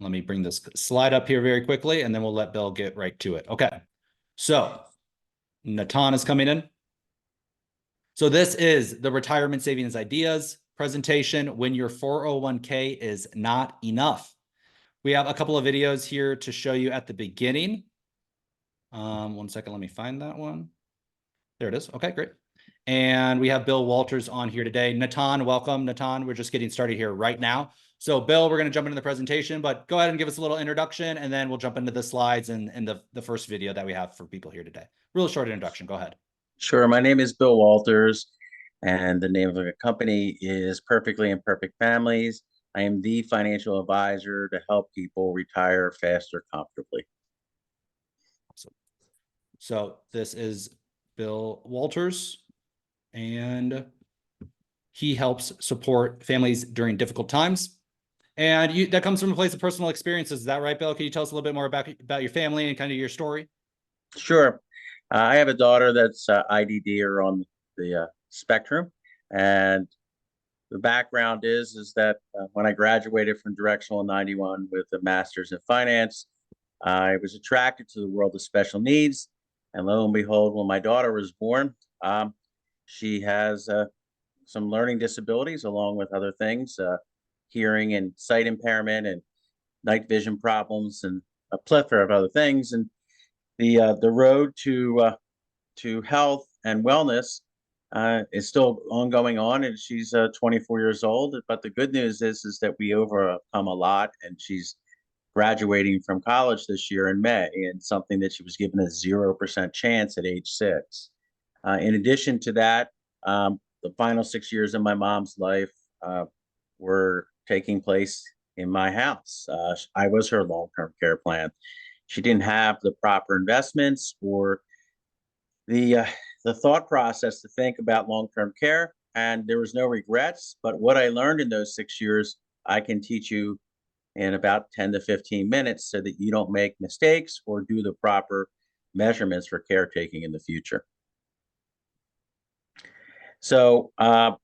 Let me bring this slide up here very quickly, and then we'll let Bill get right to it. Okay. So Natan is coming in. So this is the retirement savings ideas presentation when your 401k is not enough. We have a couple of videos here to show you at the beginning. 1 second, let me find that one. There it is. Okay, great. And we have Bill Walters on here today. Natan, welcome. Natan, we're just getting started here right now. So Bill, we're going to jump into the presentation, but go ahead and give us a little introduction, and then we'll jump into the slides and the first video that we have for people here today. Real short introduction. Go ahead. Sure. My name is Bill Walters, and the name of the company is Perfectly Imperfect Families. I am the financial advisor to help people retire faster, comfortably. Awesome. So this is Bill Walters, and he helps support families during difficult times. And that comes from a place of personal experiences. Is that right, Bill? Can you tell us a little bit more about your family and kind of your story? Sure. I have a daughter that's IDD or on the spectrum. And the background is that when I graduated from Directional in 91 with a master's in finance, I was attracted to the world of special needs. And lo and behold, when my daughter was born, she has some learning disabilities along with other things, hearing and sight impairment and night vision problems and a plethora of other things. And the road to health and wellness is still ongoing on, and she's 24 years old. But the good news is that we overcome a lot, and she's graduating from college this year in May, and something that she was given a 0% chance at age 6. In addition to that, the final 6 years of my mom's life were taking place in my house. I was her long-term care plan. She didn't have the proper investments or the thought process to think about long-term care, and there was no regrets. But what I learned in those 6 years, I can teach you in about 10 to 15 minutes so that you don't make mistakes or do the proper measurements for caretaking in the future. So the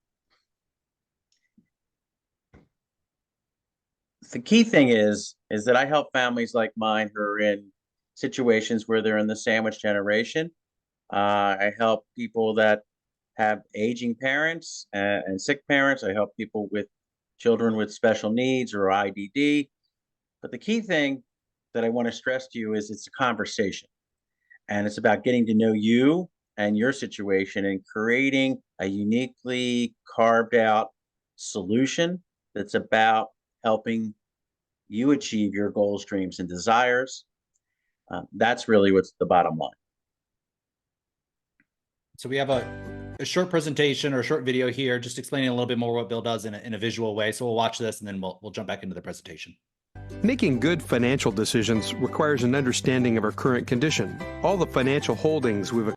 key thing is that I help families like mine who are in situations where they're in the sandwich generation. I help people that have aging parents and sick parents. I help people with children with special needs or IDD. But the key thing that I want to stress to you is it's a conversation. And it's about getting to know you and your situation and creating a uniquely carved out solution that's about helping you achieve your goals, dreams, and desires. That's really what's the bottom line. So we have a short presentation or a short video here, just explaining a little bit more what Bill does in a visual way. So we'll watch this, and then we'll jump back into the presentation. Making good financial decisions requires an understanding of our current condition, all the financial holdings we've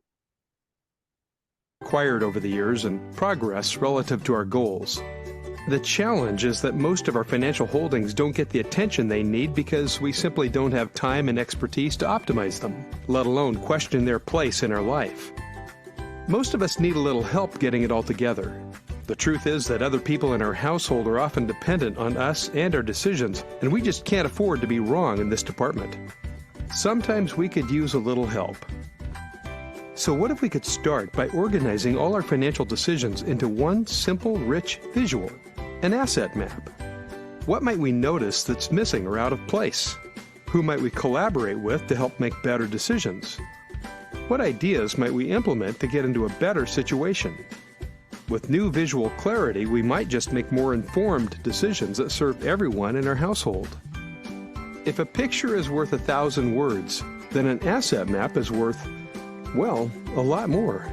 acquired over the years, and progress relative to our goals. The challenge is that most of our financial holdings don't get the attention they need because we simply don't have time and expertise to optimize them, let alone question their place in our life. Most of us need a little help getting it all together. The truth is that other people in our household are often dependent on us and our decisions, and we just can't afford to be wrong in this department. Sometimes we could use a little help. So what if we could start by organizing all our financial decisions into one simple, rich visual, an asset map? What might we notice that's missing or out of place? Who might we collaborate with to help make better decisions? What ideas might we implement to get into a better situation? With new visual clarity, we might just make more informed decisions that serve everyone in our household. If a picture is worth 1,000 words, then an asset map is worth, well, a lot more.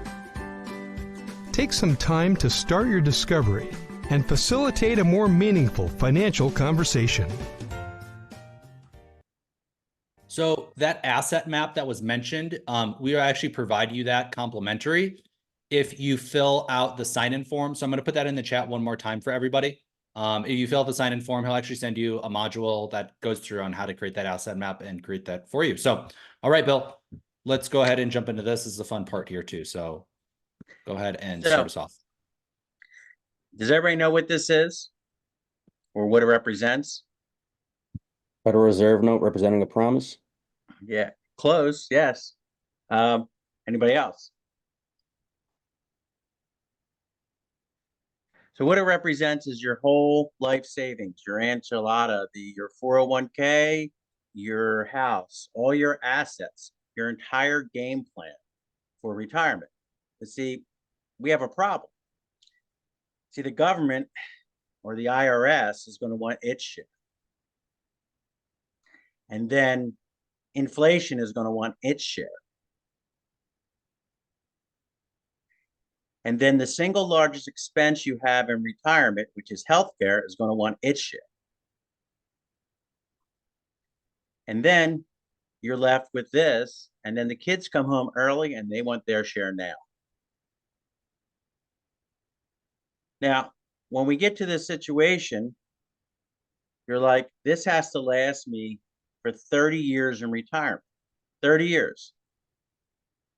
Take some time to start your discovery and facilitate a more meaningful financial conversation. So that asset map that was mentioned, we will actually provide you that complimentary if you fill out the sign-in form. So I'm going to put that in the chat one more time for everybody. If you fill out the sign-in form, he'll actually send you a module that goes through on how to create that asset map and create that for you. So, all right, Bill, let's go ahead and jump into this. This is the fun part here too. So go ahead and start us off. Does everybody know what this is or what it represents? Federal Reserve note representing a promise. Yeah, close, yes. Anybody else? So what it represents is your whole life savings, your enchilada, your 401k, your house, all your assets, your entire game plan for retirement. But see, we have a problem. See, the government or the IRS is going to want its share. And then inflation is going to want its share. And then the single largest expense you have in retirement, which is healthcare, is going to want its share. And then you're left with this, and then the kids come home early and they want their share now. Now, when we get to this situation, you're like, this has to last me for 30 years in retirement, 30 years.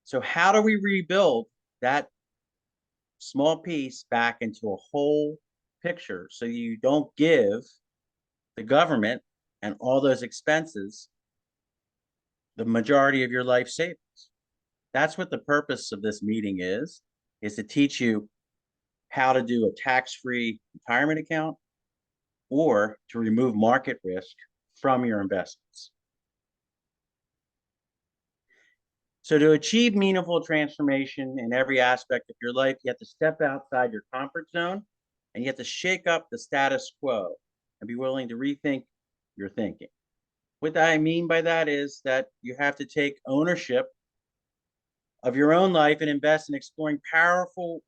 So how do we rebuild that small piece back into a whole picture so you don't give the government and all those expenses the majority of your life savings? That's what the purpose of this meeting is to teach you how to do a tax-free retirement account or to remove market risk from your investments. So to achieve meaningful transformation in every aspect of your life, you have to step outside your comfort zone and you have to shake up the status quo and be willing to rethink your thinking. What I mean by that is that you have to take ownership of your own life and invest in exploring powerful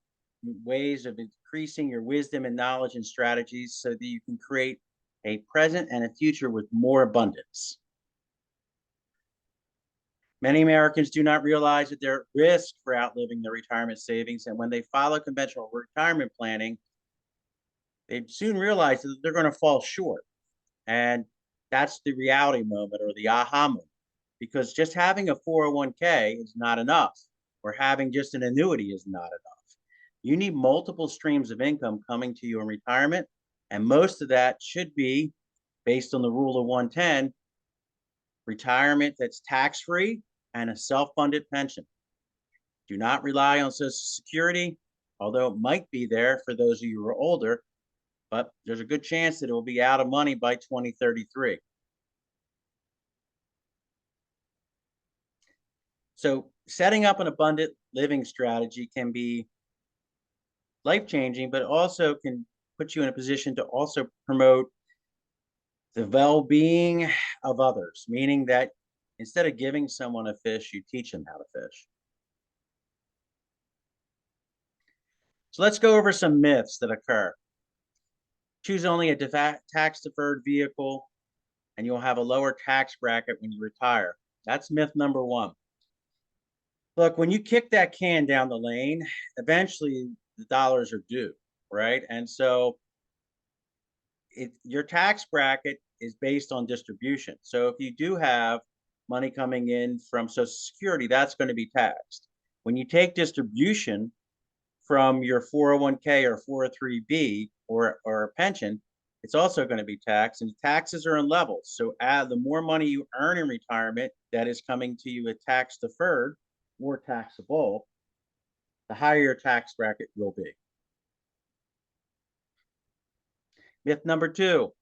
ways of increasing your wisdom and knowledge and strategies so that you can create a present and a future with more abundance. Many Americans do not realize that they're at risk for outliving their retirement savings, and when they follow conventional retirement planning, they soon realize that they're going to fall short. And that's the reality moment or the aha moment, because just having a 401k is not enough, or having just an annuity is not enough. You need multiple streams of income coming to you in retirement, and most of that should be based on the rule of 110, retirement that's tax-free and a self-funded pension. Do not rely on Social Security, although it might be there for those of you who are older, but there's a good chance that it will be out of money by 2033. So setting up an abundant living strategy can be life-changing, but also can put you in a position to also promote the well-being of others, meaning that instead of giving someone a fish, you teach them how to fish. So let's go over some myths that occur. Choose only a tax-deferred vehicle, and you'll have a lower tax bracket when you retire. That's myth number one. Look, when you kick that can down the lane, eventually the dollars are due, right? And so your tax bracket is based on distribution. So if you do have money coming in from Social Security, that's going to be taxed. When you take distribution from your 401k or 403b or a pension, it's also going to be taxed, and taxes are in levels. So the more money you earn in retirement that is coming to you at tax deferred or taxable, the higher your tax bracket will be. Myth number two,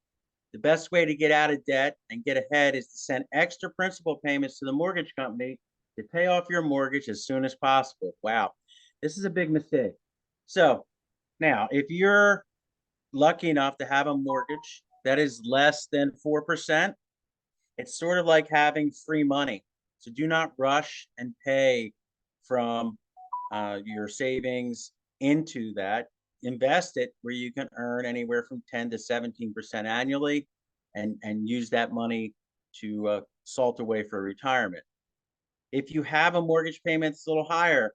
the best way to get out of debt and get ahead is to send extra principal payments to the mortgage company to pay off your mortgage as soon as possible. Wow, this is a big mistake. So now, if you're lucky enough to have a mortgage that is less than 4%, it's sort of like having free money. So do not rush and pay from your savings into that. Invest it where you can earn anywhere from 10 to 17% annually, and use that money to salt away for retirement. If you have a mortgage payment that's a little higher,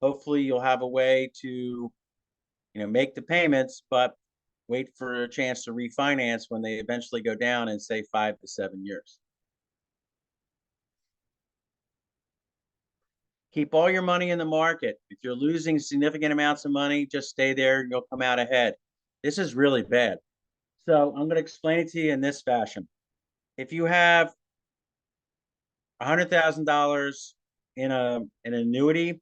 hopefully you'll have a way to make the payments, but wait for a chance to refinance when they eventually go down in, say, 5 to 7 years. Keep all your money in the market. If you're losing significant amounts of money, just stay there and you'll come out ahead. This is really bad. So I'm going to explain it to you in this fashion. if you have $100,000 in an annuity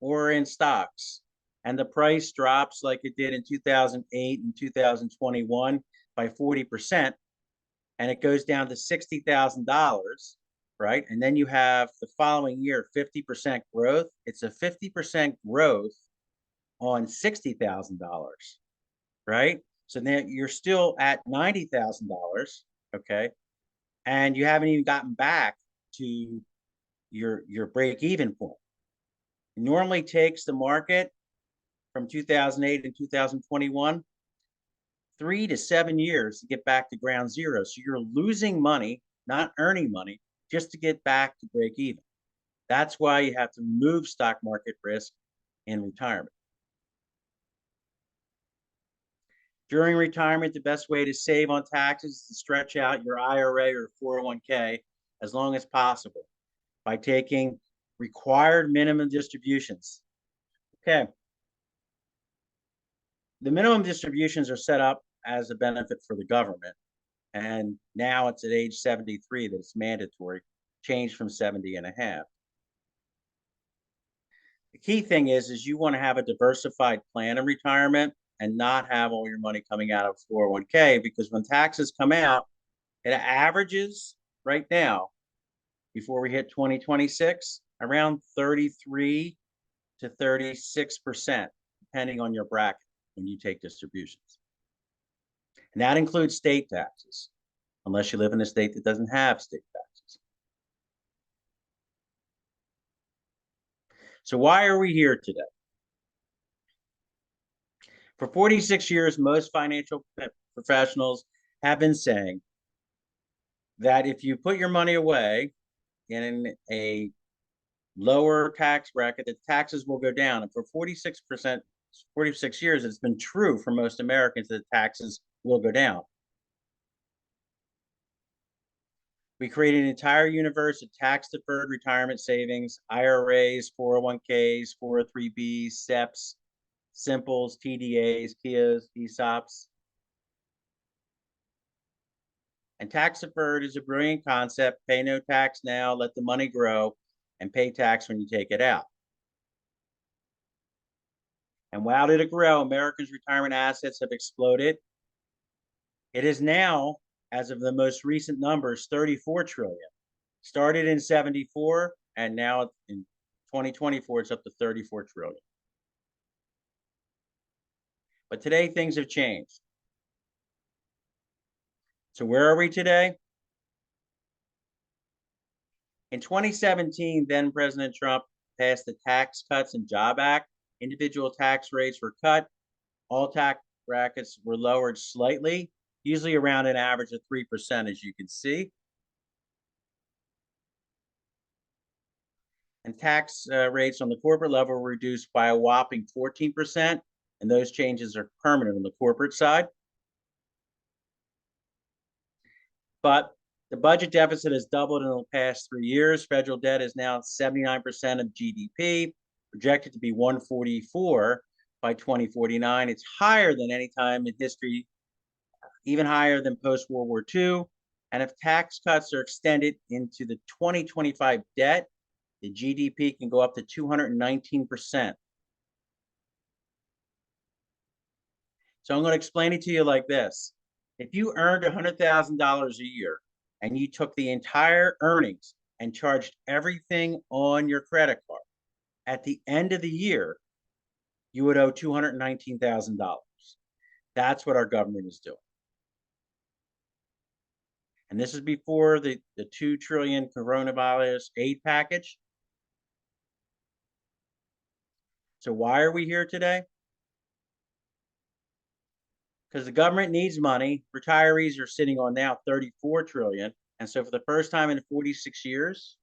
or in stocks, and the price drops like it did in 2008 and 2021 by 40%, and it goes down to $60,000, right? And then you have the following year 50% growth. It's a 50% growth on $60,000, right? So then you're still at $90,000, okay? And you haven't even gotten back to your break-even point. It normally takes the market from 2008 and 2021 3 to 7 years to get back to ground zero. So you're losing money, not earning money, just to get back to break even. That's why you have to move stock market risk in retirement. During retirement, the best way to save on taxes is to stretch out your IRA or 401k as long as possible by taking required minimum distributions. Okay. The minimum distributions are set up as a benefit for the government. And now it's at age 73 that it's mandatory, changed from 70 and a half. The key thing is you want to have a diversified plan in retirement and not have all your money coming out of 401k, because when taxes come out, it averages right now, before we hit 2026, around 33 to 36%, depending on your bracket when you take distributions. And that includes state taxes, unless you live in a state that doesn't have state taxes. So why are we here today? For 46 years, most financial professionals have been saying that if you put your money away in a lower tax bracket, the taxes will go down. And for 46 years, it's been true for most Americans that taxes will go down. We created an entire universe of tax-deferred retirement savings, IRAs, 401ks, 403bs, SEPs, Simples, TDAs, KIAs, ESOPs. And tax-deferred is a brilliant concept. Pay no tax now, let the money grow, and pay tax when you take it out. And wow, did it grow. Americans' retirement assets have exploded. It is now, as of the most recent numbers, 34 trillion. Started in 74, and now in 2024, it's up to 34 trillion. But today, things have changed. So where are we today? In 2017, then President Trump passed the Tax Cuts and Jobs Act. Individual tax rates were cut. All tax brackets were lowered slightly, usually around an average of 3%, as you can see. And tax rates on the corporate level were reduced by a whopping 14%, and those changes are permanent on the corporate side. But the budget deficit has doubled in the past 3 years. Federal debt is now 79% of GDP, projected to be 144 by 2049. It's higher than any time in history, even higher than post-World War II. And if tax cuts are extended into the 2025 debt, the GDP can go up to 219%. So I'm going to explain it to you like this. If you earned $100,000 a year and you took the entire earnings and charged everything on your credit card, at the end of the year, you would owe $219,000. That's what our government is doing. And this is before the $2 trillion coronavirus aid package. So why are we here today? Because the government needs money. Retirees are sitting on now 34 trillion. And so for the first time in 46 years,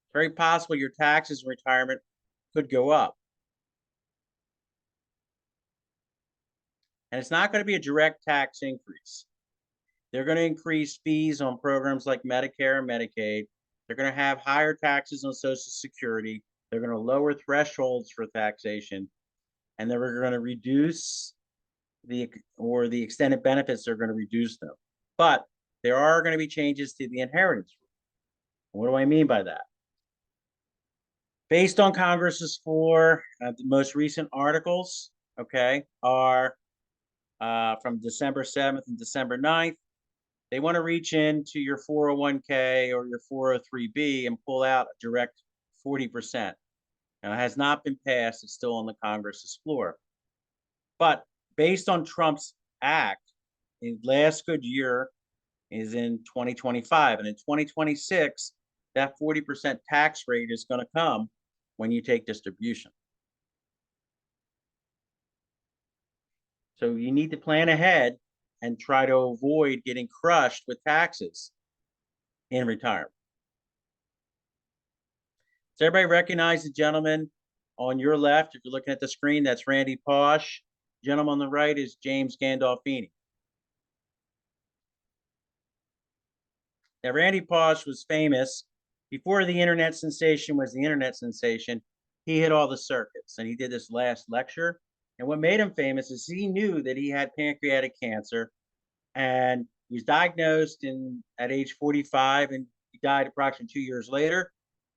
it's very possible your taxes in retirement could go up. And it's not going to be a direct tax increase. They're going to increase fees on programs like Medicare and Medicaid. They're going to have higher taxes on Social Security. They're going to lower thresholds for taxation. And they're going to reduce the extended benefits, they're going to reduce them. But there are going to be changes to the inheritance rule. What do I mean by that? Based on Congress's four the most recent articles, okay, are from December 7th and December 9th. They want to reach into your 401k or your 403b and pull out a direct 40%. Now, it has not been passed. It's still on the Congress's floor. But based on Trump's act, his last good year is in 2025. And in 2026, that 40% tax rate is going to come when you take distribution. So you need to plan ahead and try to avoid getting crushed with taxes in retirement. Does everybody recognize the gentleman on your left? If you're looking at the screen, that's Randy Pausch. The gentleman on the right is James Gandolfini. Now, Randy Pausch was famous before the internet sensation was the internet sensation. He hit all the circuits, and he did this last lecture. And what made him famous is he knew that he had pancreatic cancer, and he was diagnosed at age 45, and he died approximately 2 years later.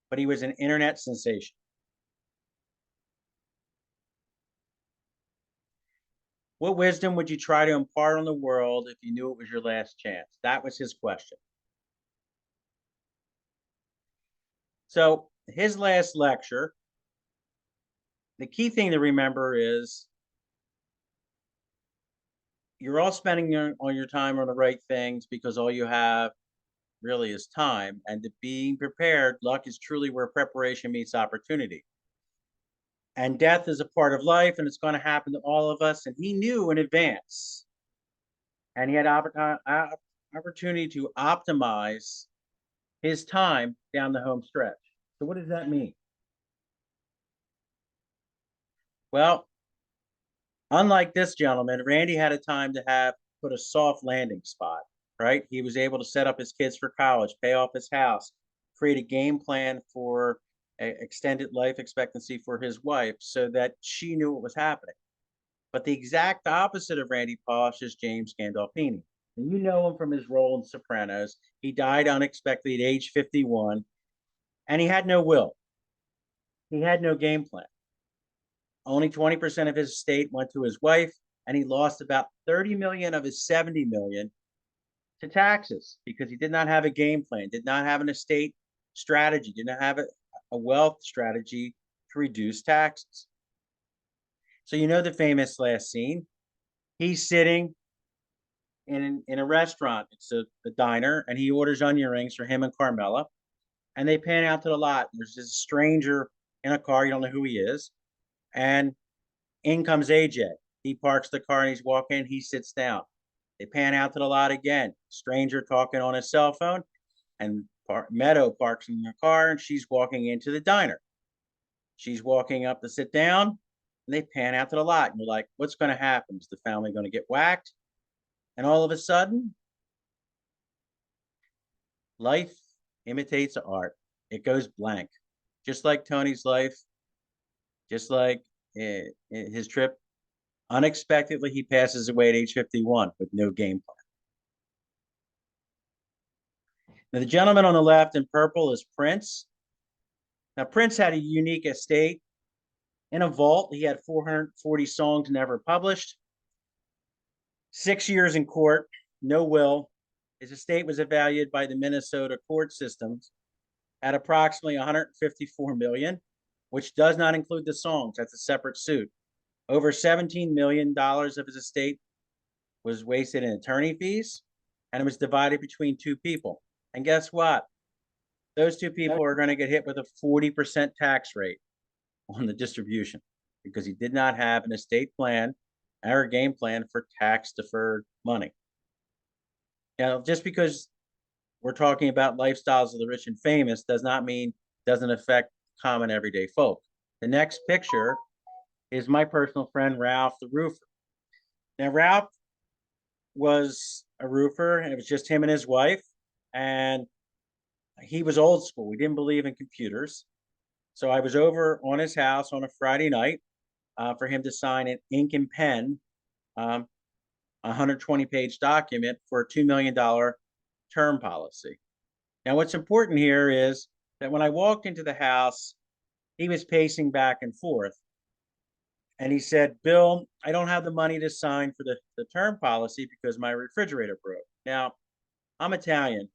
But he was an internet sensation. What wisdom would you try to impart on the world if you knew it was your last chance? That was his question. So his last lecture, the key thing to remember is you're all spending all your time on the right things because all you have really is time. And to being prepared, luck is truly where preparation meets opportunity. And death is a part of life, and it's going to happen to all of us. And he knew in advance. And he had opportunity to optimize his time down the home stretch. So what does that mean? Well, unlike this gentleman, Randy had a time to put a soft landing spot, right? He was able to set up his kids for college, pay off his house, create a game plan for extended life expectancy for his wife so that she knew what was happening. But the exact opposite of Randy Pausch is James Gandolfini. And you know him from his role in Sopranos. He died unexpectedly at age 51, and he had no will. He had no game plan. Only 20% of his estate went to his wife, and he lost about 30 million of his 70 million to taxes because he did not have a game plan, did not have an estate strategy, did not have a wealth strategy to reduce taxes. So you know the famous last scene. He's sitting in a restaurant. It's a diner, and he orders onion rings for him and Carmela. And they pan out to the lot. There's this stranger in a car. You don't know who he is. And in comes AJ. He parks the car and he's walking. He sits down. They pan out to the lot again. Stranger talking on his cell phone. And Meadow parks in her car and she's walking into the diner. She's walking up to sit down and they pan out to the lot. And you're like, what's going to happen? Is the family going to get whacked? And all of a sudden, life imitates art. It goes blank. Just like Tony's life, just like his trip, unexpectedly, he passes away at age 51 with no game plan. Now, the gentleman on the left in purple is Prince. Now, Prince had a unique estate in a vault. He had 440 songs never published, 6 years in court, no will. His estate was evaluated by the Minnesota court systems at approximately 154 million, which does not include the songs. That's a separate suit. Over $17 million of his estate was wasted in attorney fees, and it was divided between two people. And guess what? Those two people are going to get hit with a 40% tax rate on the distribution because he did not have an estate plan or a game plan for tax-deferred money. Now, just because we're talking about lifestyles of the rich and famous does not mean doesn't affect common everyday folk. The next picture is my personal friend, Ralph the roofer. Now, Ralph was a roofer, and it was just him and his wife, and he was old school. We didn't believe in computers. So I was over on his house on a Friday night for him to sign an ink and pen, 120-page document for a $2 million term policy. Now, what's important here is that when I walked into the house, he was pacing back and forth. And he said, Bill, I don't have the money to sign for the term policy because my refrigerator broke. Now, I'm Italian,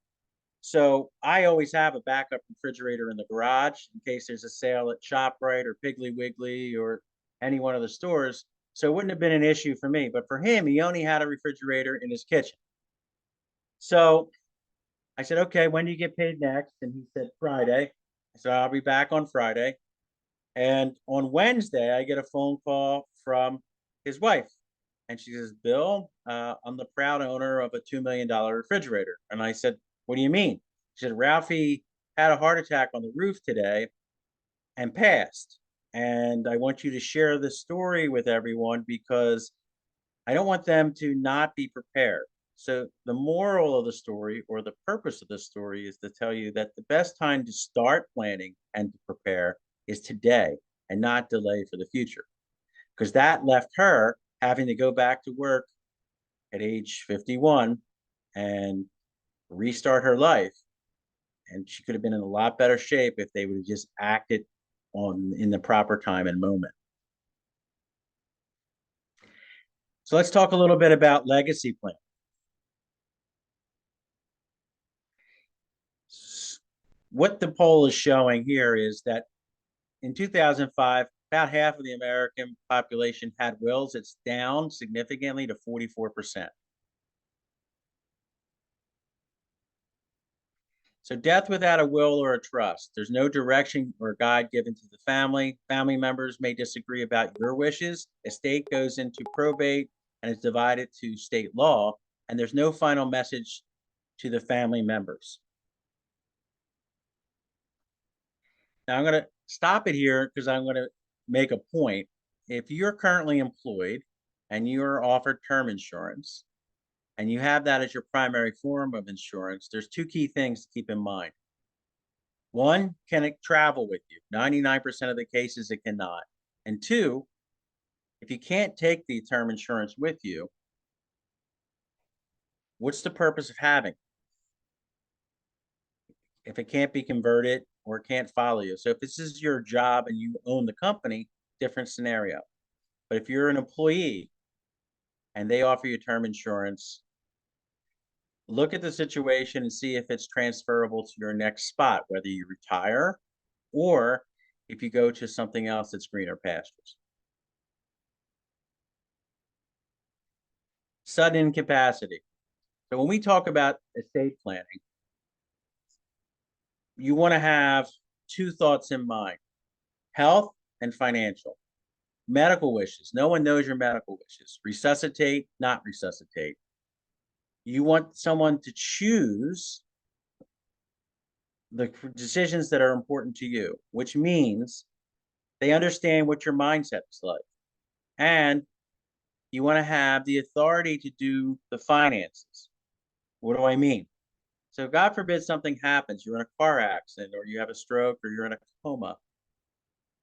so I always have a backup refrigerator in the garage in case there's a sale at ShopRite or Piggly Wiggly or any one of the stores. So it wouldn't have been an issue for me. But for him, he only had a refrigerator in his kitchen. So I said, okay, when do you get paid next? And he said, Friday. I said, I'll be back on Friday. And on Wednesday, I get a phone call from his wife. And she says, Bill, I'm the proud owner of a $2 million refrigerator. And I said, what do you mean? She said, Ralphie had a heart attack on the roof today and passed. And I want you to share this story with everyone because I don't want them to not be prepared. So the moral of the story, or the purpose of the story, is to tell you that the best time to start planning and to prepare is today and not delay for the future. Because that left her having to go back to work at age 51 and restart her life. And she could have been in a lot better shape if they would have just acted in the proper time and moment. So let's talk a little bit about legacy plan. What the poll is showing here is that in 2005, about half of the American population had wills. It's down significantly to 44%. So death without a will or a trust. There's no direction or guide given to the family. Family members may disagree about your wishes. Estate goes into probate and is divided to state law, and there's no final message to the family members. Now I'm going to stop it here because I'm going to make a point. If you're currently employed and you're offered term insurance and you have that as your primary form of insurance, there's two key things to keep in mind. One, can it travel with you? 99% of the cases it cannot. And two, if you can't take the term insurance with you, what's the purpose of having it? If it can't be converted or it can't follow you. So if this is your job and you own the company, different scenario. But if you're an employee and they offer you term insurance, look at the situation and see if it's transferable to your next spot, whether you retire or if you go to something else that's greener pastures. Sudden incapacity. So when we talk about estate planning, you want to have two thoughts in mind: health and financial. Medical wishes. No one knows your medical wishes. Resuscitate, not resuscitate. You want someone to choose the decisions that are important to you, which means they understand what your mindset is like. And you want to have the authority to do the finances. What do I mean? So God forbid something happens, you're in a car accident or you have a stroke or you're in a coma.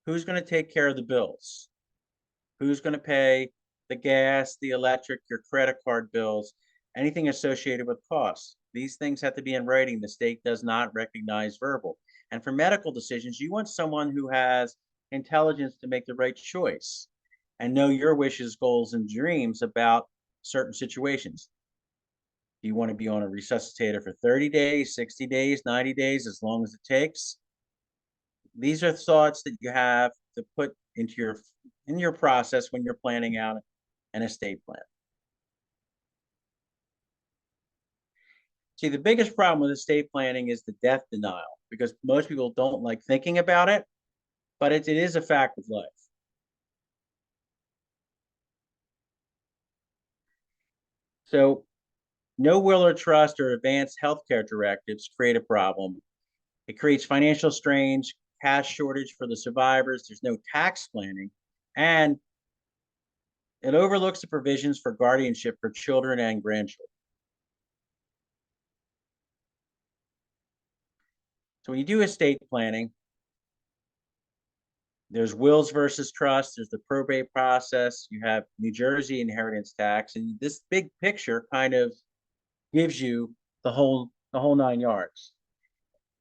Who's going to take care of the bills? Who's going to pay the gas, the electric, your credit card bills, anything associated with costs? These things have to be in writing. The state does not recognize verbal. And for medical decisions, you want someone who has intelligence to make the right choice and know your wishes, goals, and dreams about certain situations. Do you want to be on a resuscitator for 30 days, 60 days, 90 days, as long as it takes? These are thoughts that you have to put into your process when you're planning out an estate plan. See, the biggest problem with estate planning is the death denial, because most people don't like thinking about it, but it is a fact of life. So no will or trust or advanced healthcare directives create a problem. It creates financial strains, cash shortage for the survivors. There's no tax planning, and it overlooks the provisions for guardianship for children and grandchildren. So when you do estate planning, there's wills versus trust, there's the probate process, you have New Jersey inheritance tax, and this big picture kind of gives you the whole the whole 9 yards.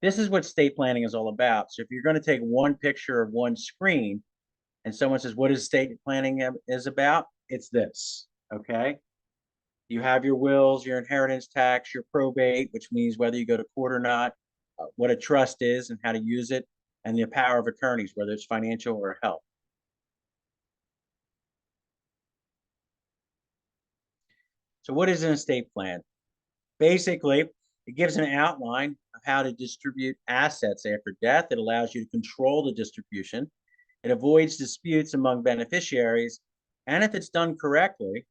This is what estate planning is all about. So if you're going to take one picture of one screen and someone says, what is estate planning is about? It's this, okay? You have your wills, your inheritance tax, your probate, which means whether you go to court or not, what a trust is and how to use it, and the power of attorneys, whether it's financial or health. So what is an estate plan? Basically, it gives an outline of how to distribute assets after death. It allows you to control the distribution. It avoids disputes among beneficiaries. And if it's done correctly,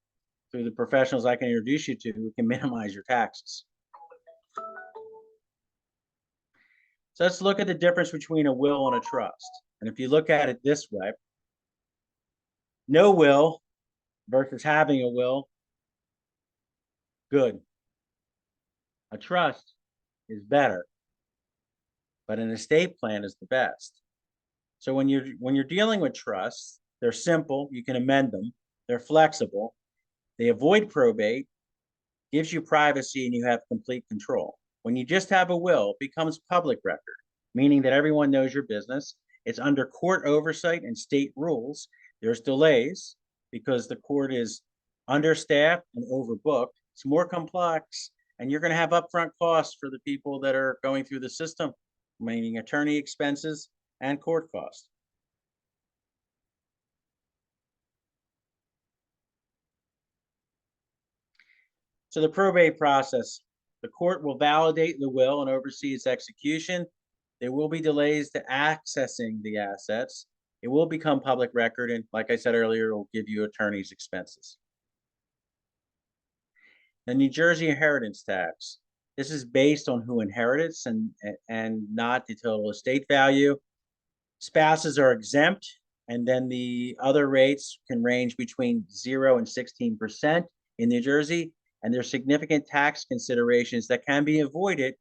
through the professionals I can introduce you to, it can minimize your taxes. So let's look at the difference between a will and a trust. And if you look at it this way, no will versus having a will, good. A trust is better, but an estate plan is the best. So when you're dealing with trusts, they're simple, you can amend them, they're flexible, they avoid probate, gives you privacy, and you have complete control. When you just have a will, it becomes public record, meaning that everyone knows your business. It's under court oversight and state rules. There's delays because the court is understaffed and overbooked. It's more complex, and you're going to have upfront costs for the people that are going through the system, meaning attorney expenses and court costs. So the probate process, the court will validate the will and oversee its execution. There will be delays to accessing the assets. It will become public record, and like I said earlier, it will give you attorney's expenses. The New Jersey inheritance tax. This is based on who inherits and not the total estate value. Spouses are exempt, and then the other rates can range between 0 and 16% in New Jersey, and there's significant tax considerations that can be avoided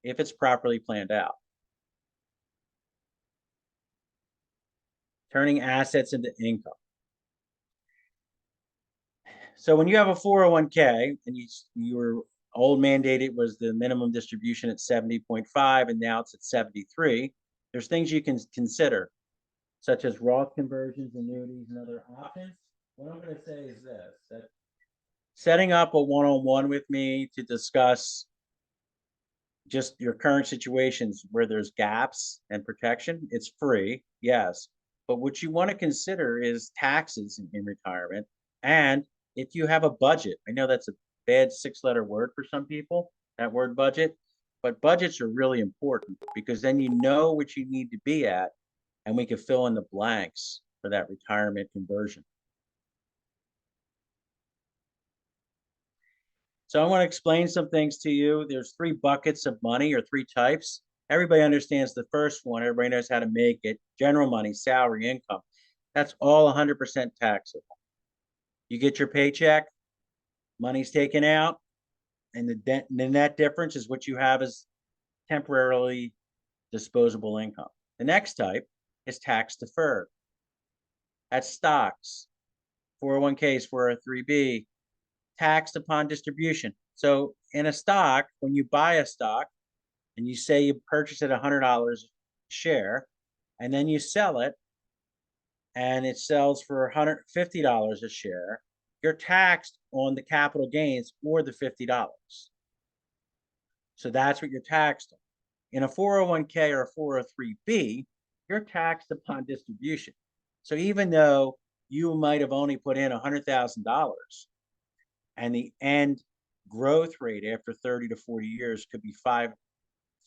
if it's properly planned out. Turning assets into income. So when you have a 401k and your old mandated was the minimum distribution at 70.5 and now it's at 73, there's things you can consider, such as Roth conversions, annuities, and other options. What I'm going to say is this, that setting up a one-on-one with me to discuss just your current situations where there's gaps and protection, it's free, yes. But what you want to consider is taxes in retirement. And if you have a budget, I know that's a bad 6-letter word for some people, that word budget, but budgets are really important because then you know what you need to be at, and we can fill in the blanks for that retirement conversion. So I want to explain some things to you. There's 3 buckets of money, or 3 types. Everybody understands the first one. Everybody knows how to make it. General money, salary, income. That's all 100% taxable. You get your paycheck, money's taken out, and the net difference is what you have as temporarily disposable income. The next type is tax deferred. That's stocks, 401ks, 403b, taxed upon distribution. So in a stock, when you buy a stock and you say you purchase it $100 a share, and then you sell it and it sells for $150 a share, you're taxed on the capital gains or the $50. So that's what you're taxed on. In a 401k or a 403b, you're taxed upon distribution. So even though you might have only put in $100,000, and the end growth rate after 30 to 40 years could be 5.5,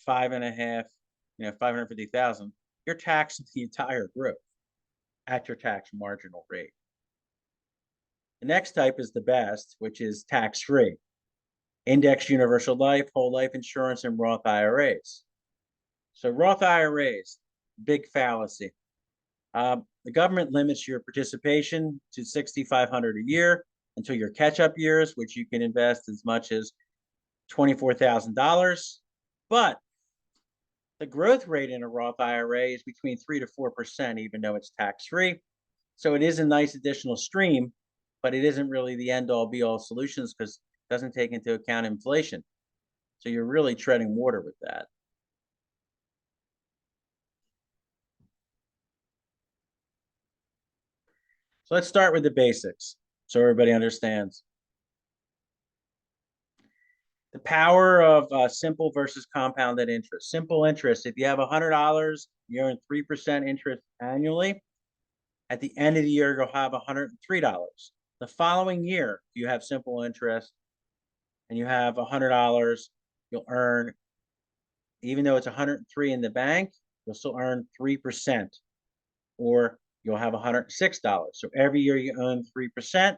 550,000, you're taxed the entire growth at your tax marginal rate. The next type is the best, which is tax-free. Indexed universal life, whole life insurance, and Roth IRAs. So Roth IRAs, big fallacy. The government limits your participation to $6,500 a year until your catch-up years, which you can invest as much as $24,000. But the growth rate in a Roth IRA is between 3 to 4%, even though it's tax-free. So it is a nice additional stream, but it isn't really the end-all be-all solutions because it doesn't take into account inflation. So you're really treading water with that. So let's start with the basics so everybody understands. The power of simple versus compounded interest. Simple interest, if you have $100, you earn 3% interest annually. At the end of the year, you'll have $103. The following year, if you have simple interest and you have $100, you'll earn, even though it's 103 in the bank, you'll still earn 3%, or you'll have $106. So every year you earn 3%,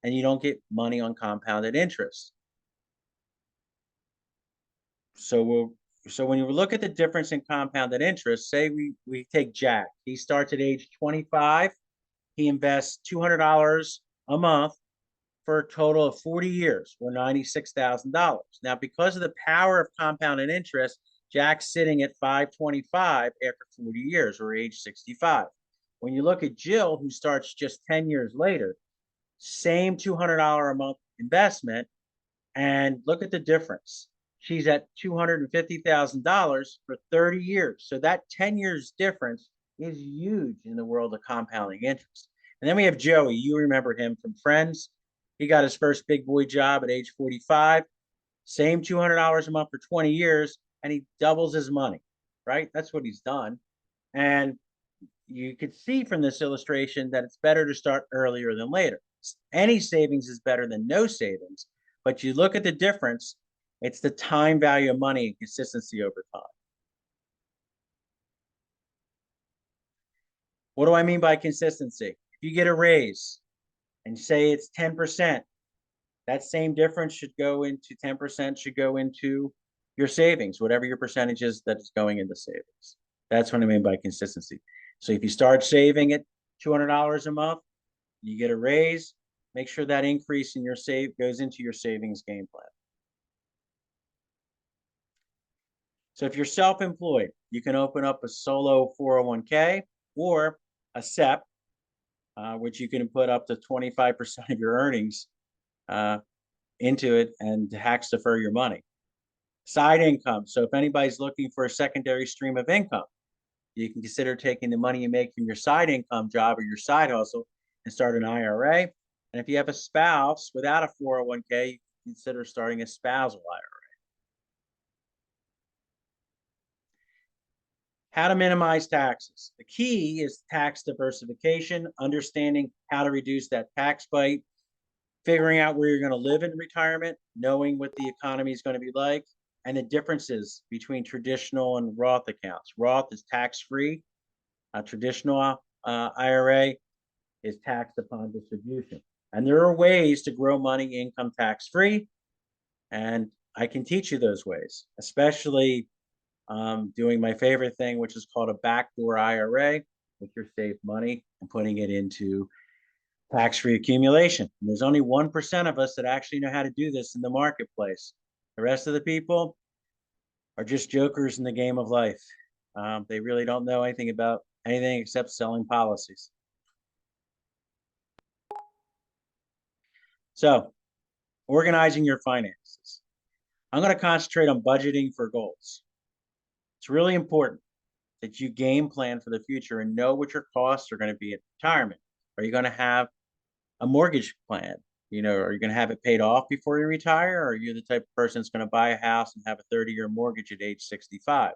and you don't get money on compounded interest. So when you look at the difference in compounded interest, say we take Jack. He starts at age 25. He invests $200 a month for a total of 40 years, or $96,000. Now, because of the power of compounded interest, Jack's sitting at 525 after 40 years, or age 65. When you look at Jill, who starts just 10 years later, same $200 a month investment, and look at the difference. She's at $250,000 for 30 years. So that 10 years difference is huge in the world of compounding interest. And then we have Joey. You remember him from Friends. He got his first big boy job at age 45. Same $200 a month for 20 years, and he doubles his money, right? That's what he's done. And you could see from this illustration that it's better to start earlier than later. Any savings is better than no savings, but you look at the difference, it's the time value of money and consistency over time. What do I mean by consistency? If you get a raise and say it's 10%, that same difference should go into 10% should go into your savings, whatever your percentage is that is going into savings. That's what I mean by consistency. So if you start saving at $200 a month, you get a raise, make sure that increase in your save goes into your savings game plan. So if you're self-employed, you can open up a solo 401k or a SEP, which you can put up to 25% of your earnings into it and tax defer your money. Side income. So if anybody's looking for a secondary stream of income, you can consider taking the money you make from your side income job or your side hustle and start an IRA. And if you have a spouse without a 401k, you can consider starting a spousal IRA. How to minimize taxes. The key is tax diversification, understanding how to reduce that tax bite, figuring out where you're going to live in retirement, knowing what the economy is going to be like, and the differences between traditional and Roth accounts. Roth is tax-free. A traditional IRA is taxed upon distribution. And there are ways to grow money income tax-free, and I can teach you those ways, especially doing my favorite thing, which is called a backdoor IRA, with your saved money and putting it into tax-free accumulation. And there's only 1% of us that actually know how to do this in the marketplace. The rest of the people are just jokers in the game of life. They really don't know anything about anything except selling policies. So, organizing your finances. I'm going to concentrate on budgeting for goals. It's really important that you game plan for the future and know what your costs are going to be at retirement. Are you going to have a mortgage plan? You know, are you going to have it paid off before you retire? Or are you the type of person that's going to buy a house and have a 30-year mortgage at age 65?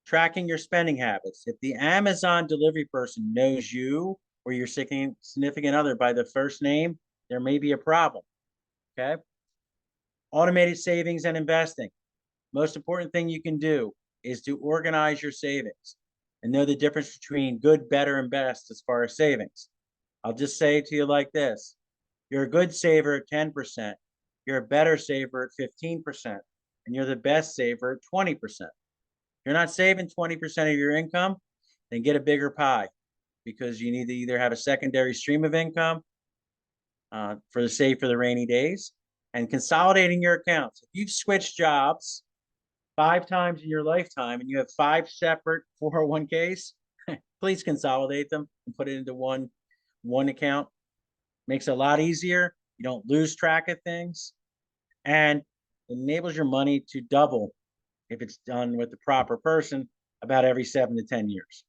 Tracking your spending habits. If the Amazon delivery person knows you or your significant other by the first name, there may be a problem. Okay. Automated savings and investing. Most important thing you can do is to organize your savings and know the difference between good, better, and best as far as savings. I'll just say it to you like this. You're a good saver at 10%. You're a better saver at 15%. And you're the best saver at 20%. You're not saving 20% of your income, then get a bigger pie, because you need to either have a secondary stream of income for the save for the rainy days, and consolidating your accounts. If you've switched jobs 5 times in your lifetime and you have 5 separate 401ks, please consolidate them and put it into one account. Makes it a lot easier. You don't lose track of things. And It enables your money to double if it's done with the proper person about every 7 to 10 years.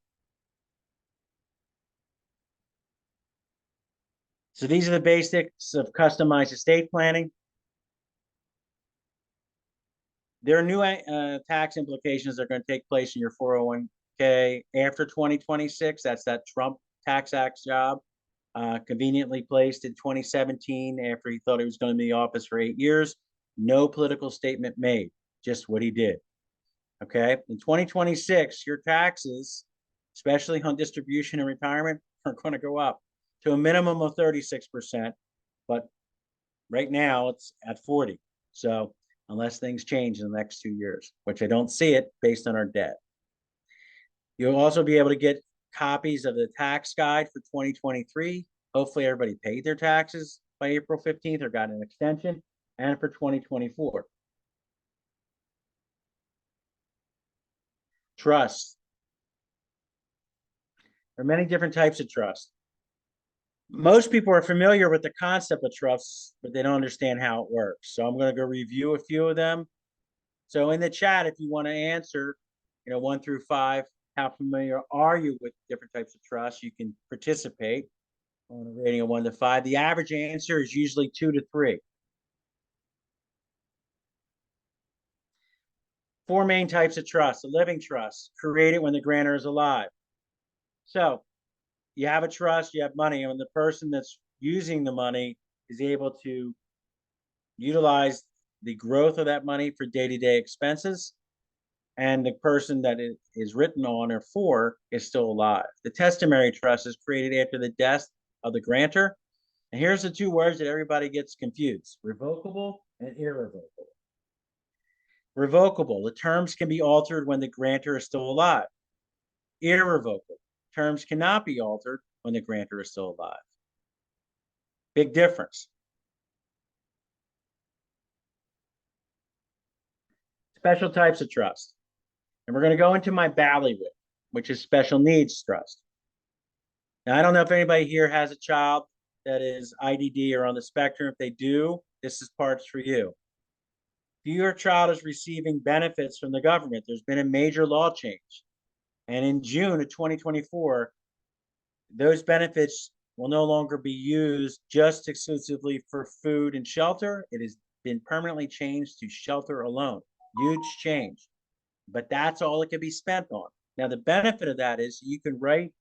So these are the basics of customized estate planning. There are new tax implications that are going to take place in your 401k after 2026. That's that Trump Tax Act job, conveniently placed in 2017 after he thought he was going to be in the office for 8 years. No political statement made, just what he did. Okay, in 2026, your taxes, especially on distribution and retirement, are going to go up to a minimum of 36%, but right now it's at 40. So unless things change in the next 2 years, which I don't see it based on our debt. You'll also be able to get copies of the tax guide for 2023. Hopefully everybody paid their taxes by April 15th or got an extension, and for 2024. Trust. There are many different types of trust. Most people are familiar with the concept of trusts, but they don't understand how it works. So I'm going to go review a few of them. So in the chat, if you want to answer, 1 through 5, how familiar are you with different types of trusts? You can participate on a rating of 1 to 5. The average answer is usually 2 to 3. 4 main types of trust. A living trust, created when the grantor is alive. So you have a trust, you have money, and the person that's using the money is able to utilize the growth of that money for day-to-day expenses, and the person that it is written on or for is still alive. The testamentary trust is created after the death of the grantor. And here's the 2 words that everybody gets confused: revocable and irrevocable. Revocable, the terms can be altered when the grantor is still alive. Irrevocable, terms cannot be altered when the grantor is still alive. Big difference. Special types of trust. And we're going to go into my bailiwick, which is special needs trust. Now, I don't know if anybody here has a child that is IDD or on the spectrum. If they do, this is parts for you. If your child is receiving benefits from the government, there's been a major law change. And in June of 2024, those benefits will no longer be used just exclusively for food and shelter. It has been permanently changed to shelter alone. Huge change. But that's all it can be spent on. Now, the benefit of that is you can write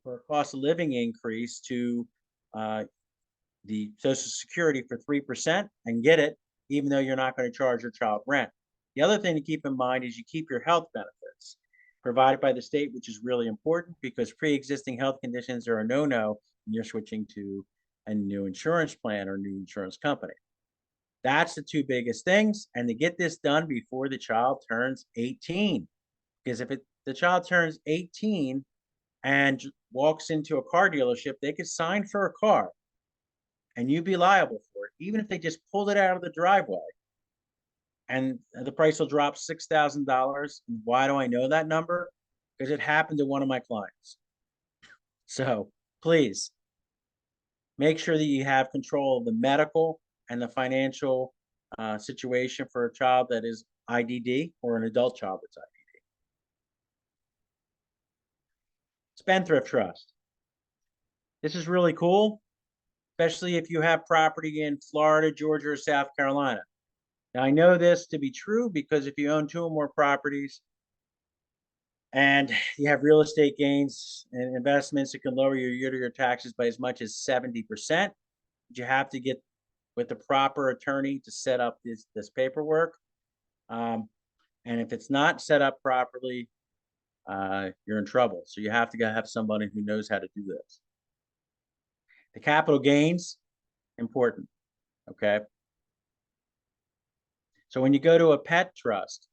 for a cost of living increase to the Social Security for 3% and get it, even though you're not going to charge your child rent. The other thing to keep in mind is you keep your health benefits provided by the state, which is really important because pre-existing health conditions are a no-no when you're switching to a new insurance plan or new insurance company. That's the 2 biggest things. And to get this done before the child turns 18, because if the child turns 18 and walks into a car dealership, they could sign for a car and you'd be liable for it, even if they just pulled it out of the driveway. And the price will drop $6,000. Why do I know that number? Because it happened to one of my clients. So please make sure that you have control of the medical and the financial situation for a child that is IDD or an adult child that's IDD. Spendthrift trust. This is really cool, especially if you have property in Florida, Georgia, or South Carolina. Now, I know this to be true because if you own 2 or more properties and you have real estate gains and investments, it can lower your year-to-year taxes by as much as 70%. But you have to get with the proper attorney to set up this paperwork. And if it's not set up properly, you're in trouble. So you have to have somebody who knows how to do this. The capital gains, important, okay? So when you go to a pet trust,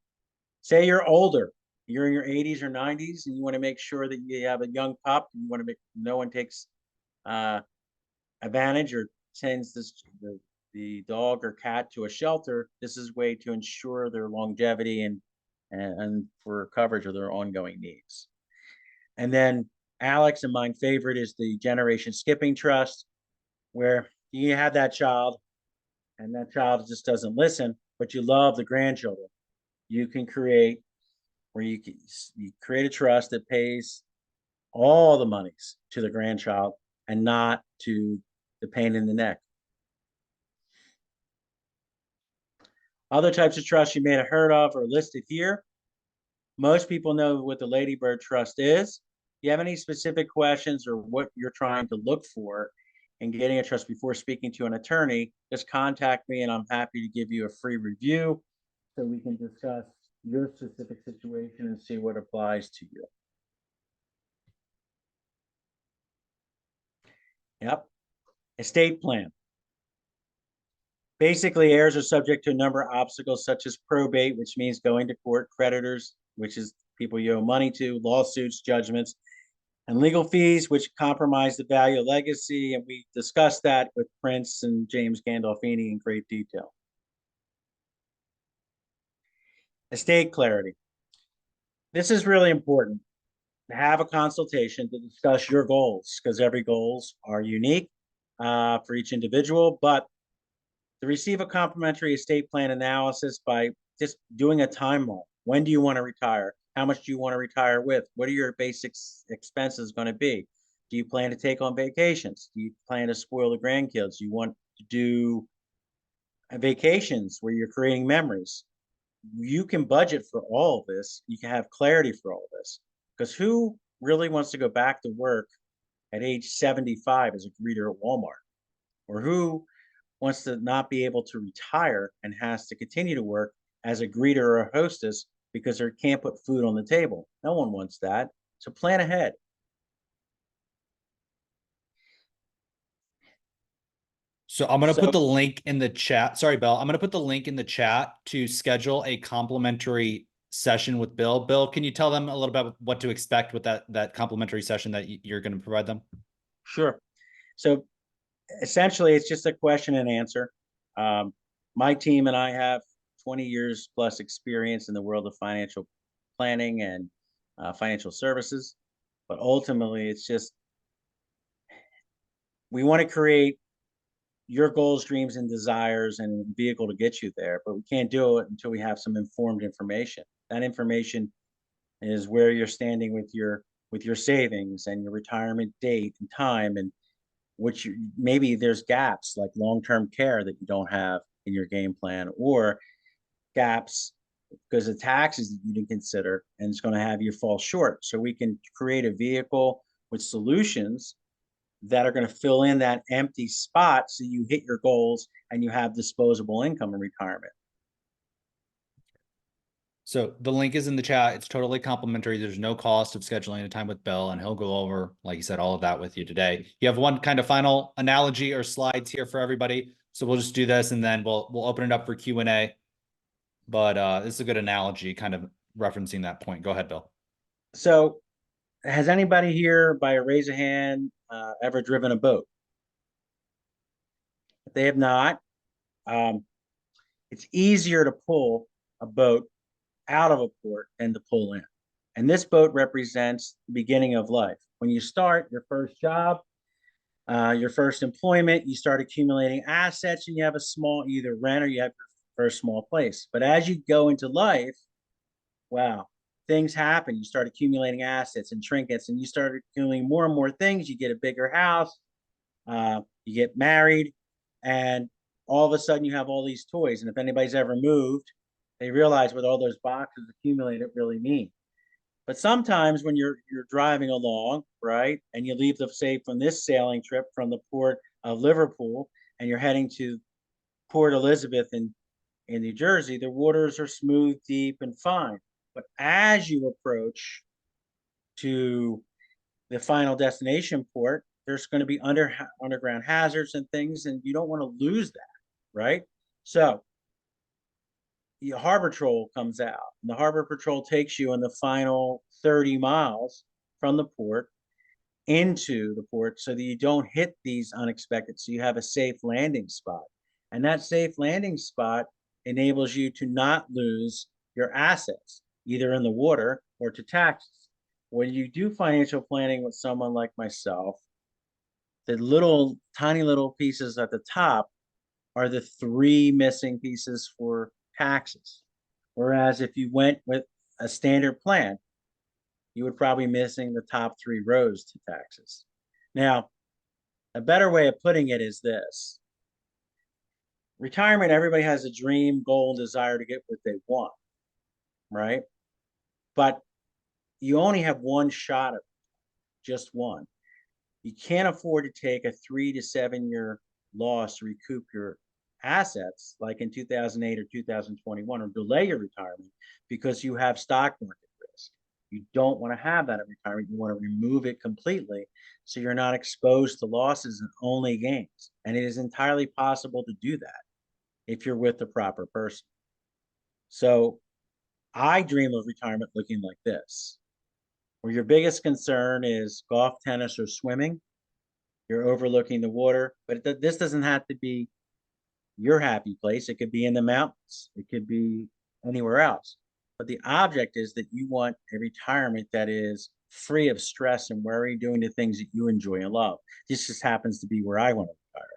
say you're older, you're in your 80s or 90s, and you want to make sure that you have a young pup, and you want to make no one takes advantage or sends the dog or cat to a shelter. This is a way to ensure their longevity and for coverage of their ongoing needs. And then Alex and my favorite is the generation skipping trust, where you have that child and that child just doesn't listen. but you love the grandchildren, you can create where you create a trust that pays all the monies to the grandchild and not to the pain in the neck. Other types of trusts you may have heard of are listed here. Most people know what the Ladybird Trust is. If you have any specific questions or what you're trying to look for in getting a trust before speaking to an attorney, just contact me and I'm happy to give you a free review so we can discuss your specific situation and see what applies to you. Yep. Estate plan. Basically, heirs are subject to a number of obstacles such as probate, which means going to court, creditors, which is people you owe money to, lawsuits, judgments, and legal fees, which compromise the value of legacy. And we discussed that with Prince and James Gandolfini in great detail. Estate clarity. This is really important to have a consultation to discuss your goals because every goals are unique for each individual, but to receive a complimentary estate plan analysis by just doing a timeline. When do you want to retire? How much do you want to retire with? What are your basic expenses going to be? Do you plan to take on vacations? Do you plan to spoil the grandkids? Do you want to do vacations where you're creating memories? You can budget for all of this. You can have clarity for all of this. Because who really wants to go back to work at age 75 as a greeter at Walmart? Or who wants to not be able to retire and has to continue to work as a greeter or a hostess because they can't put food on the table? No one wants that. So plan ahead. So I'm going to put the link in the chat. Sorry, Bill. I'm going to put the link in the chat to schedule a complimentary session with Bill. Bill, can you tell them a little bit what to expect with that complimentary session that you're going to provide them? Sure. So essentially, it's just a question and answer. My team and I have 20 years plus experience in the world of financial planning and financial services. But ultimately, it's just we want to create your goals, dreams, and desires and vehicle to get you there. But we can't do it until we have some informed information. That information is where you're standing with your savings and your retirement date and time, and which maybe there's gaps like long-term care that you don't have in your game plan, or gaps because of taxes that you didn't consider, and it's going to have you fall short. So we can create a vehicle with solutions that are going to fill in that empty spot so you hit your goals and you have disposable income in retirement. So the link is in the chat. It's totally complimentary. There's no cost of scheduling a time with Bill, and he'll go over, like you said, all of that with you today. You have one kind of final analogy or slides here for everybody. So we'll just do this and then we'll open it up for Q&A. But this is a good analogy kind of referencing that point. Go ahead, Bill. So has anybody here, by a raise of hand, ever driven a boat? If they have not, it's easier to pull a boat out of a port than to pull in. And this boat represents the beginning of life. When you start your first job, your first employment, you start accumulating assets and you have a small, either rent or you have your first small place. But as you go into life, wow, things happen. You start accumulating assets and trinkets, and you start accumulating more and more things. You get a bigger house, you get married, and all of a sudden you have all these toys. And if anybody's ever moved, they realize what all those boxes accumulated really mean. But sometimes when you're driving along, right, and you leave say from this sailing trip from the port of Liverpool, and you're heading to Port Elizabeth in New Jersey, the waters are smooth, deep, and fine. But as you approach to the final destination port, there's going to be underground hazards and things, and you don't want to lose that, right? So the harbor patrol comes out, and the harbor patrol takes you in the final 30 miles from the port into the port so that you don't hit these unexpected, so you have a safe landing spot. And that safe landing spot enables you to not lose your assets, either in the water or to taxes. When you do financial planning with someone like myself, the tiny little pieces at the top are the 3 missing pieces for taxes. Whereas if you went with a standard plan, you would probably be missing the top 3 rows to taxes. Now, a better way of putting it is this. Retirement, everybody has a dream, goal, desire to get what they want, right? But you only have one shot at it, just one. You can't afford to take a 3 to 7 year loss to recoup your assets like in 2008 or 2021, or delay your retirement because you have stock market risk. You don't want to have that in retirement. You want to remove it completely so you're not exposed to losses and only gains. And it is entirely possible to do that if you're with the proper person. So I dream of retirement looking like this, where your biggest concern is golf, tennis, or swimming. You're overlooking the water, but this doesn't have to be your happy place. It could be in the mountains. It could be anywhere else. But the object is that you want a retirement that is free of stress and worry, doing the things that you enjoy and love. This just happens to be where I want to retire.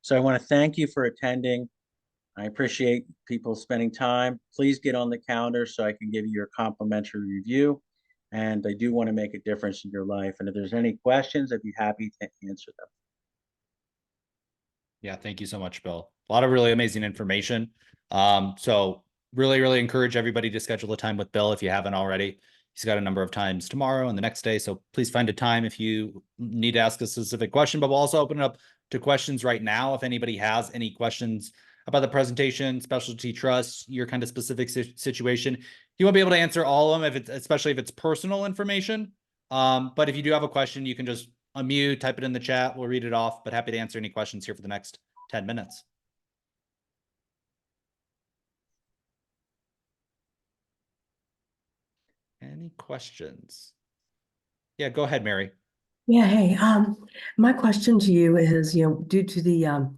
So I want to thank you for attending. I appreciate people spending time. Please get on the calendar so I can give you your complimentary review. And I do want to make a difference in your life. And if there's any questions, I'd be happy to answer them. Yeah, thank you so much, Bill. A lot of really amazing information. So really encourage everybody to schedule a time with Bill if you haven't already. He's got a number of times tomorrow and the next day. So please find a time if you need to ask a specific question, but we'll also open it up to questions right now. If anybody has any questions about the presentation, specialty trusts, your kind of specific situation, you won't be able to answer all of them, especially if it's personal information. But if you do have a question, you can just unmute, type it in the chat. We'll read it off, but happy to answer any questions here for the next 10 minutes. Any questions? Yeah, go ahead, Mary. Yeah, hey, my question to you is, due to the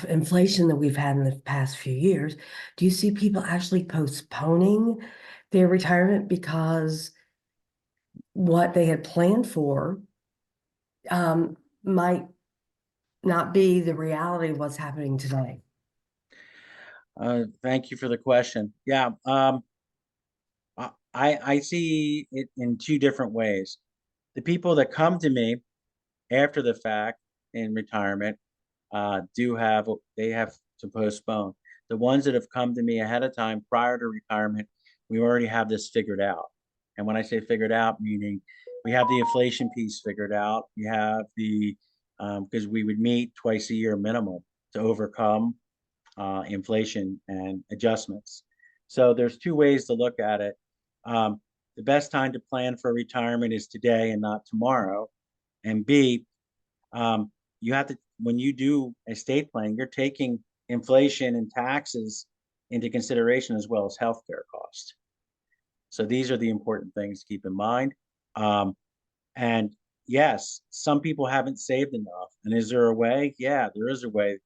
inflation that we've had in the past few years, do you see people actually postponing their retirement because what they had planned for might not be the reality of what's happening today? Thank you for the question. Yeah, I see it in 2 different ways. The people that come to me after the fact in retirement they have to postpone. The ones that have come to me ahead of time prior to retirement, we already have this figured out. And when I say figured out, meaning we have the inflation piece figured out. We have the because we would meet twice a year minimum to overcome inflation and adjustments. So there's 2 ways to look at it. The best time to plan for retirement is today and not tomorrow. And B, you have to, when you do estate planning, you're taking inflation and taxes into consideration as well as healthcare costs. So these are the important things to keep in mind. And yes, some people haven't saved enough. And is there a way? Yeah, there is a way.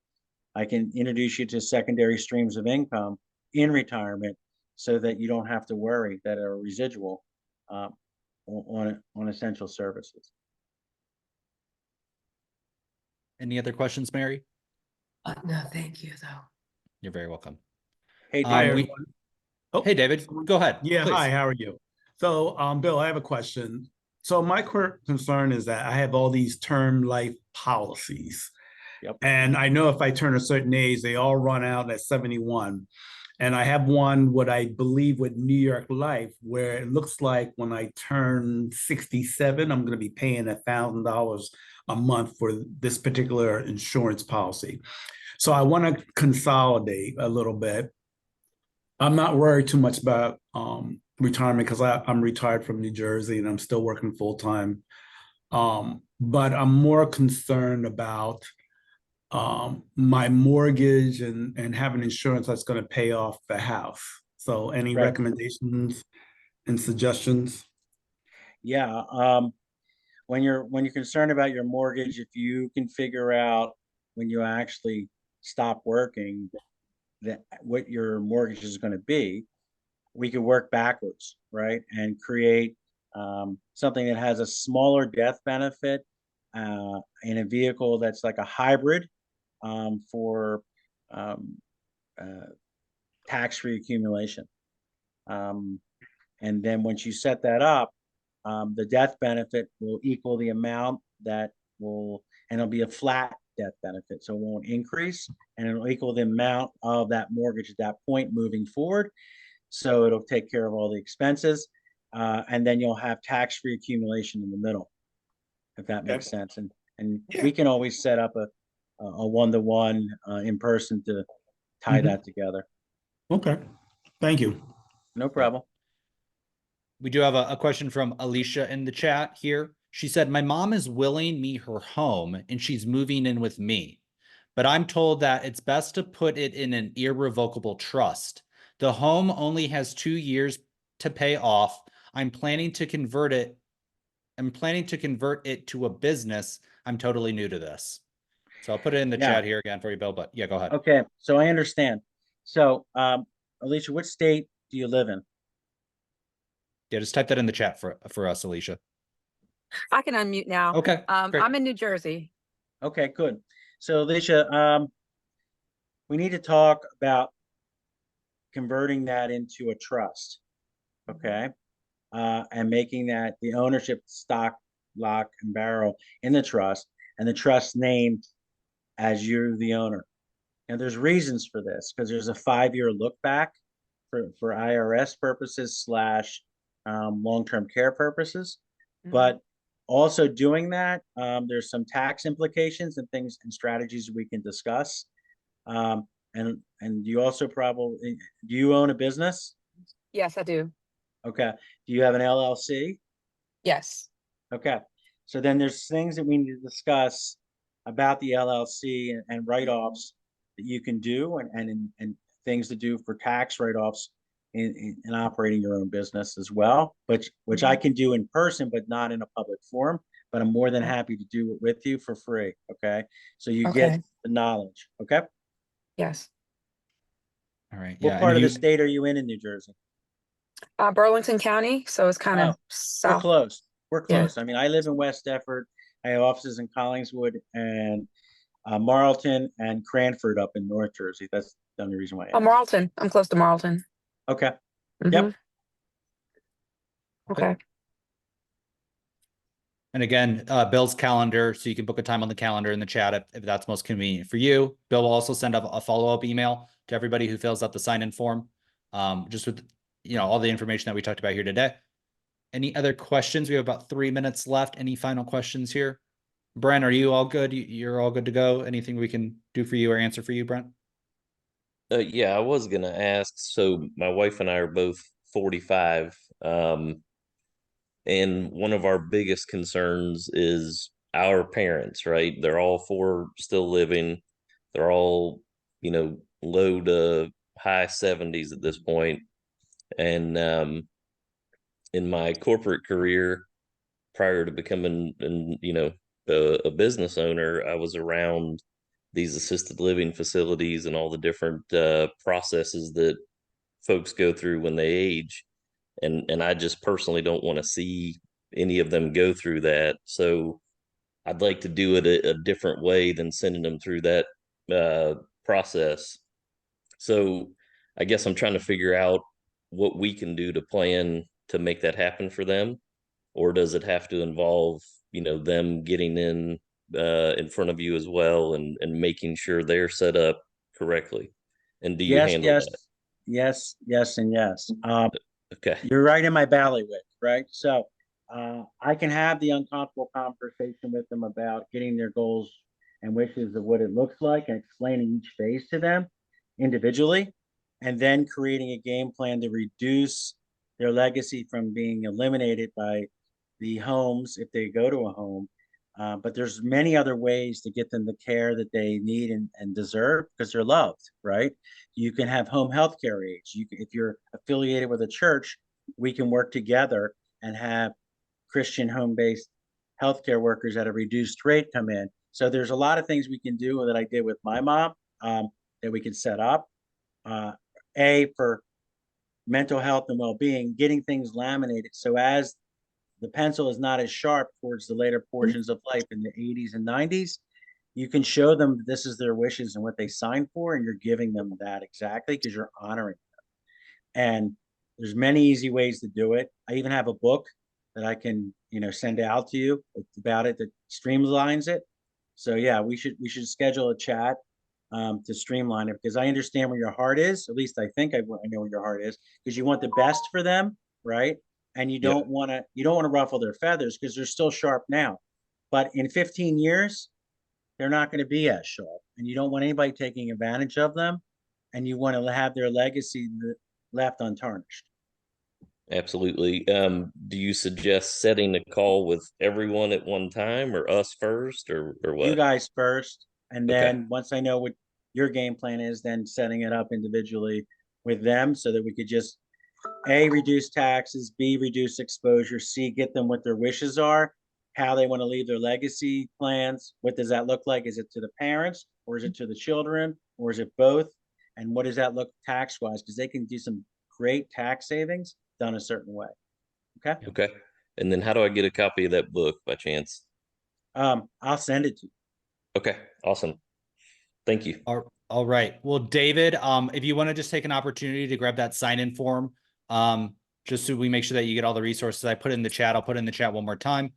I can introduce you to secondary streams of income in retirement so that you don't have to worry that are residual on essential services. Any other questions, Mary? No, thank you, though. You're very welcome. Hey, Hi, David. everyone. Oh, Hey, David, go ahead. yeah, please. hi, how are you? So, Bill, I have a question. So my concern is that I have all these term life policies. Yep. And I know if I turn a certain age, they all run out at 71. And I have one, what I believe with New York Life, where it looks like when I turn 67, I'm going to be paying $1,000 a month for this particular insurance policy. So I want to consolidate a little bit. I'm not worried too much about retirement because I'm retired from New Jersey and I'm still working full time. But I'm more concerned about my mortgage and having insurance that's going to pay off the house. So any Right. recommendations and suggestions? Yeah. When you're concerned about your mortgage, if you can figure out when you actually stop working that what your mortgage is going to be, we could work backwards, right? And create something that has a smaller death benefit in a vehicle that's like a hybrid for tax-free accumulation. And then once you set that up, the death benefit will equal the amount that will, and it'll be a flat death benefit. So it won't increase, and it'll equal the amount of that mortgage at that point moving forward. So it'll take care of all the expenses. And then you'll have tax-free accumulation in the middle, if that makes sense. And we can always set up a one-to-one in person to tie that together. Okay, thank you. No problem. We do have a question from Alicia in the chat here. She said, my mom is willing me her home and she's moving in with me, but I'm told that it's best to put it in an irrevocable trust. The home only has 2 years to pay off. I'm planning to convert it to a business. I'm totally new to this. So I'll put it in the chat here again for you, Bill, but yeah, go ahead. Okay, so I understand. So, Alicia, which state do you live in? Yeah, just type that in the chat for us, Alicia. I can unmute now. Okay, great. I'm in New Jersey. Okay, good. So, Alicia, we need to talk about converting that into a trust, okay? And making that the ownership stock, lock, and barrel in the trust, and the trust named as you're the owner. And there's reasons for this, because there's a 5-year look back for IRS purposes / long-term care purposes. But also doing that, there's some tax implications and things and strategies we can discuss. And you also probably, do you own a business? Yes, I do. Okay. Do you have an LLC? Yes. Okay. So then there's things that we need to discuss about the LLC and write-offs that you can do and things to do for tax write-offs in operating your own business as well, which I can do in person, but not in a public forum. But I'm more than happy to do it with you for free. Okay. So you get the knowledge. Okay. Yes. All right. What Yeah. part of the state are you in New Jersey? Burlington County. So it's kind of We're south. close. We're Yeah. close. I mean, I live in West Deptford. I have offices in Collingswood and Marlton and Cranford up in North Jersey. That's the only reason why I Oh, asked. Marlton. I'm close to Marlton. Okay. Mhm. Yep. Okay. And again, Bill's calendar, so you can book a time on the calendar in the chat if that's most convenient for you. Bill will also send a follow-up email to everybody who fills out the sign-in form, just with all the information that we talked about here today. Any other questions? We have about 3 minutes left. Any final questions here? Brent, are you all good? You're all good to go? Anything we can do for you or answer for you, Brent? Yeah, I was gonna ask. So my wife and I are both 45. And one of our biggest concerns is our parents, right? They're all 4 still living. They're all, low to high 70s at this point. And in my corporate career, prior to becoming, a business owner, I was around these assisted living facilities and all the different processes that folks go through when they age. And I just personally don't want to see any of them go through that. So I'd like to do it a different way than sending them through that process. So I guess I'm trying to figure out what we can do to plan to make that happen for them, or does it have to involve, them getting in front of you as well and making sure they're set up correctly? And do you handle that? Yes, and yes. Okay. You're right in my bailiwick, right? So I can have the uncomfortable conversation with them about getting their goals and wishes of what it looks like and explaining each phase to them individually, and then creating a game plan to reduce their legacy from being eliminated by the homes if they go to a home. But there's many other ways to get them the care that they need and deserve because they're loved, right? You can have home health care aides. If you're affiliated with a church, we can work together and have Christian home-based healthcare workers at a reduced rate come in. So there's a lot of things we can do that I did with my mom that we can set up. For mental health and well-being, getting things laminated. So as the pencil is not as sharp towards the later portions of life in the 80s and 90s, you can show them this is their wishes and what they signed for, and you're giving them that exactly because you're honoring them. And there's many easy ways to do it. I even have a book that I can, send out to you about it that streamlines it. So yeah, we should schedule a chat to streamline it because I understand where your heart is. At least I think I know where your heart is because you want the best for them, right? And you Yep. don't want to ruffle their feathers because they're still sharp now. But in 15 years, they're not going to be as sharp, and you don't want anybody taking advantage of them, and you want to have their legacy left untarnished. Absolutely. Do you suggest setting a call with everyone at one time, or us first, or You what? guys first, and Okay. then once I know what your game plan is, then setting it up individually with them so that we could just A, reduce taxes, B, reduce exposure, C, get them what their wishes are, how they want to leave their legacy plans. What does that look like? Is it to the parents, or is it to the children, or is it both? And what does that look tax wise? Because they can do some great tax savings done a certain way. Okay. Okay. And then how do I get a copy of that book by chance? I'll send it to you. Okay. Awesome. Thank you. All right. Well, David, if you want to just take an opportunity to grab that sign-in form, just so we make sure that you get all the resources I put in the chat, I'll put in the chat one more time.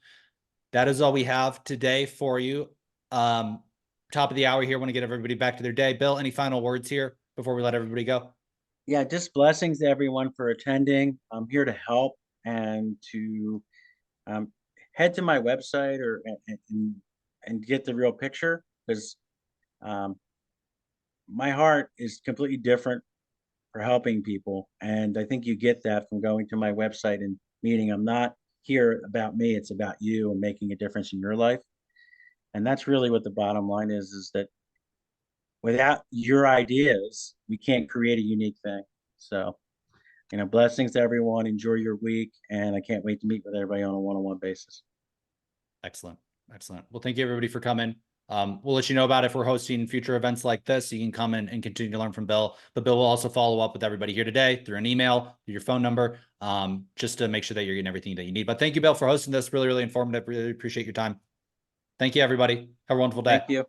That is all we have today for you. Top of the hour here. Want to get everybody back to their day. Bill, any final words here before we let everybody go? Yeah, just blessings to everyone for attending. I'm here to help and to head to my website and get the real picture because my heart is completely different for helping people. And I think you get that from going to my website and meeting. I'm not here about me, it's about you and making a difference in your life. And that's really what the bottom line is that without your ideas, we can't create a unique thing. So, blessings to everyone. Enjoy your week. And I can't wait to meet with everybody on a one-on-one basis. Excellent. Excellent. Well, thank you everybody for coming. We'll let you know about if we're hosting future events like this. You can come in and continue to learn from Bill, but Bill will also follow up with everybody here today through an email, through your phone number, just to make sure that you're getting everything that you need. But thank you, Bill, for hosting this. Really, really informative. Really appreciate your time. Thank you, everybody. Have a wonderful day. Thank you.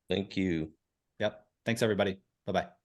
Thank you. Yep. Thanks, everybody. Bye-bye.